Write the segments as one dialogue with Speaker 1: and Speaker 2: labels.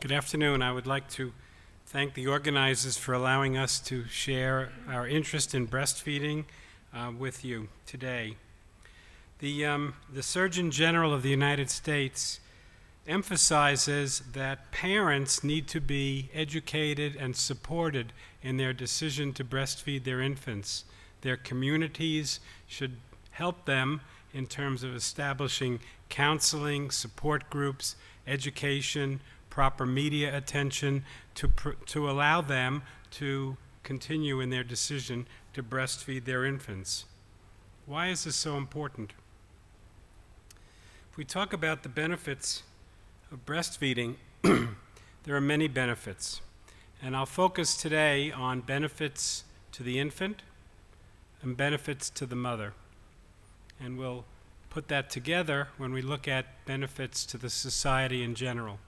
Speaker 1: Good afternoon. I would like to thank the organizers for allowing us to share our interest in breastfeeding with you today. The Surgeon General of the United States emphasizes that parents need to be educated and supported in their decision to breastfeed their infants. Their communities should help them in terms of establishing counseling, support groups, education, proper media attention to allow them to continue in their decision to breastfeed their infants. Why is this so important? If we talk about the benefits of breastfeeding, there are many benefits. And I'll focus today on benefits to the infant and benefits to the mother. And we'll put that together when we look at benefits to the society in general.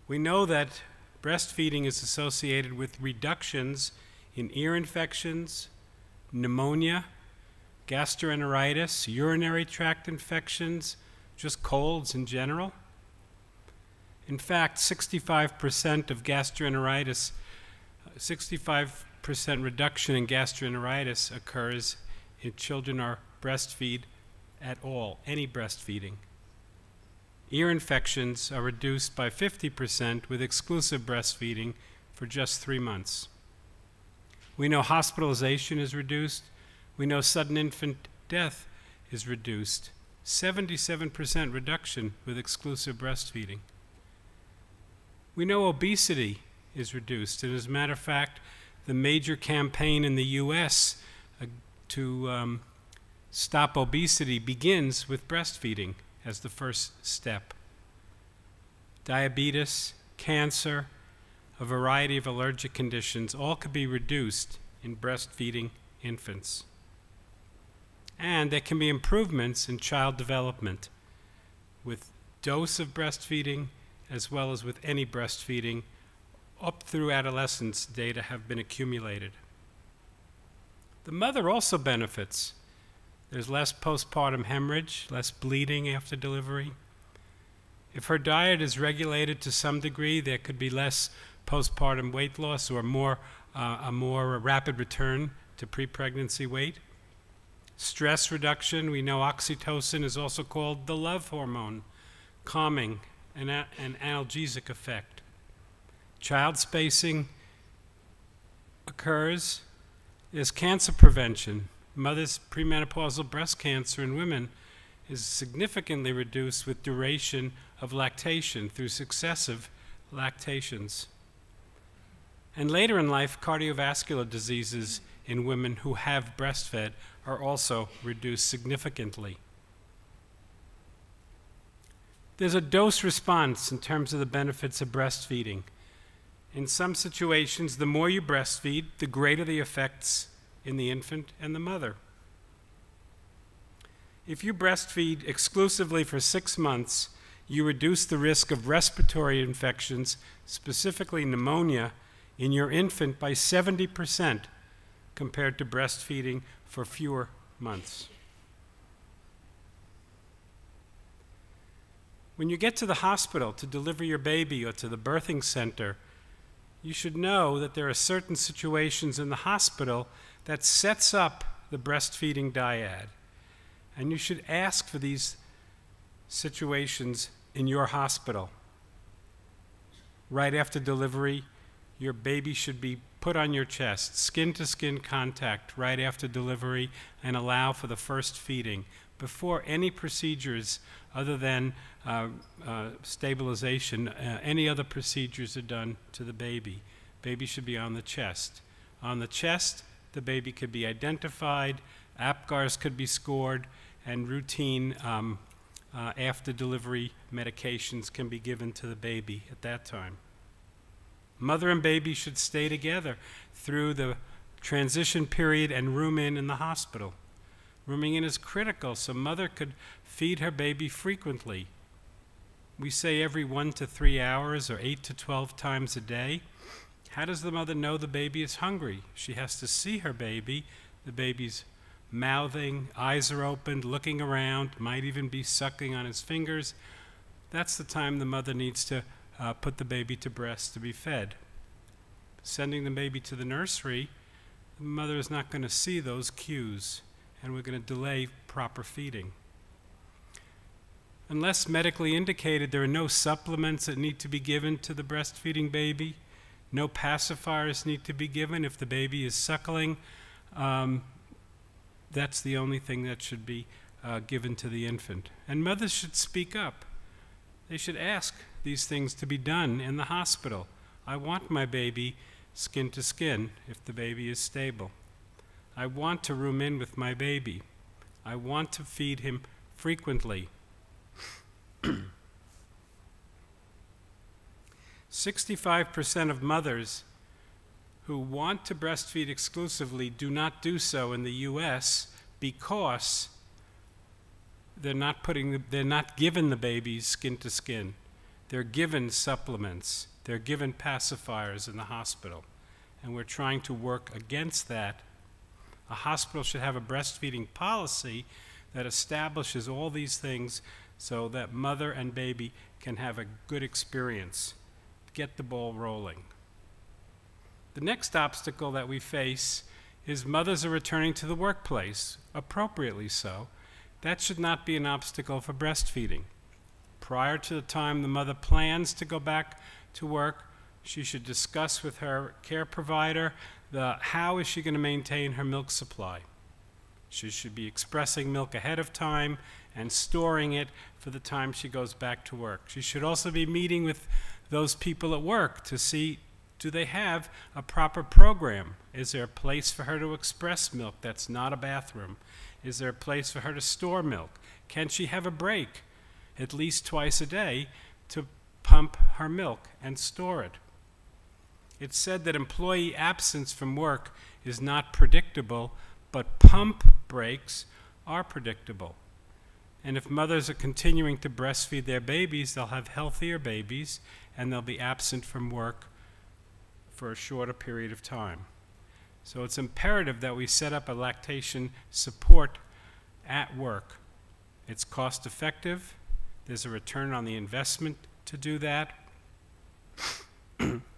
Speaker 1: We know that breastfeeding is associated with reductions in ear infections, pneumonia, gastroenteritis, urinary tract infections, just colds in general. In fact, 65% of gastroenteritis, 65% reduction in gastroenteritis occurs if children are breastfeed at all, any breastfeeding. Ear infections are reduced by 50% with exclusive breastfeeding for just 3 months. We know hospitalization is reduced. We know sudden infant death is reduced. 77% reduction with exclusive breastfeeding. We know obesity is reduced. And as a matter of fact, the major campaign in the U.S. to stop obesity begins with breastfeeding as the first step. Diabetes, cancer, a variety of allergic conditions, all could be reduced in breastfeeding infants. And there can be improvements in child development with dose of breastfeeding as well as with any breastfeeding. Up through adolescence, data have been accumulated. The mother also benefits. There's less postpartum hemorrhage, less bleeding after delivery. If her diet is regulated to some degree, there could be less postpartum weight loss or a more rapid return to pre-pregnancy weight. Stress reduction, we know oxytocin is also called the love hormone, calming and an analgesic effect. Child spacing occurs. There's cancer prevention. Mother's premenopausal breast cancer in women is significantly reduced with duration of lactation through successive lactations. And later in life, cardiovascular diseases in women who have breastfed are also reduced significantly. There's a dose response in terms of the benefits of breastfeeding. In some situations, the more you breastfeed, the greater the effects in the infant and the mother. If you breastfeed exclusively for 6 months, you reduce the risk of respiratory infections, specifically pneumonia, in your infant by 70% compared to breastfeeding for fewer months. When you get to the hospital to deliver your baby or to the birthing center, you should know that there are certain situations in the hospital that sets up the breastfeeding dyad. And you should ask for these situations in your hospital. Right after delivery, your baby should be put on your chest, skin-to-skin contact right after delivery, and allow for the first feeding before any procedures other than stabilization, any other procedures are done to the baby. Baby should be on the chest. On the chest, the baby could be identified, APGARs could be scored, and routine after delivery medications can be given to the baby at that time. Mother and baby should stay together through the transition period and room in the hospital. Rooming in is critical, so mother could feed her baby frequently. We say every 1 to 3 hours or 8 to 12 times a day. How does the mother know the baby is hungry? She has to see her baby. The baby's mouthing, eyes are opened, looking around, might even be sucking on his fingers. That's the time the mother needs to put the baby to breast to be fed. Sending the baby to the nursery, the mother is not going to see those cues, and we're going to delay proper feeding. Unless medically indicated, there are no supplements that need to be given to the breastfeeding baby. No pacifiers need to be given. If the baby is suckling, that's the only thing that should be given to the infant. And mothers should speak up. They should ask these things to be done in the hospital. I want my baby skin to skin if the baby is stable. I want to room in with my baby. I want to feed him frequently. 65% of mothers who want to breastfeed exclusively do not do so in the U.S. because they're not given the babies skin to skin. They're given supplements. They're given pacifiers in the hospital. And we're trying to work against that. A hospital should have a breastfeeding policy that establishes all these things so that mother and baby can have a good experience. Get the ball rolling. The next obstacle that we face is mothers are returning to the workplace, appropriately so. That should not be an obstacle for breastfeeding. Prior to the time the mother plans to go back to work, she should discuss with her care provider how is she going to maintain her milk supply. She should be expressing milk ahead of time and storing it for the time she goes back to work. She should also be meeting with those people at work to see, do they have a proper program? Is there a place for her to express milk that's not a bathroom? Is there a place for her to store milk? Can she have a break at least twice a day to pump her milk and store it? It's said that employee absence from work is not predictable, but pump breaks are predictable. And if mothers are continuing to breastfeed their babies, they'll have healthier babies and they'll be absent from work for a shorter period of time. So it's imperative that we set up a lactation support at work. It's cost effective. There's a return on the investment to do that.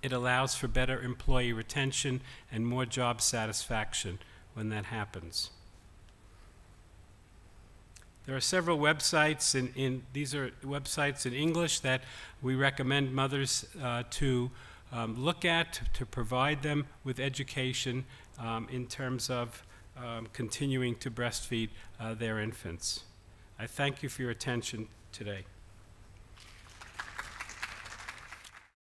Speaker 1: It allows for better employee retention and more job satisfaction when that happens. There are several websites, these are websites in English that we recommend mothers to look at, to provide them with education in terms of continuing to breastfeed their infants. I thank you for your attention today.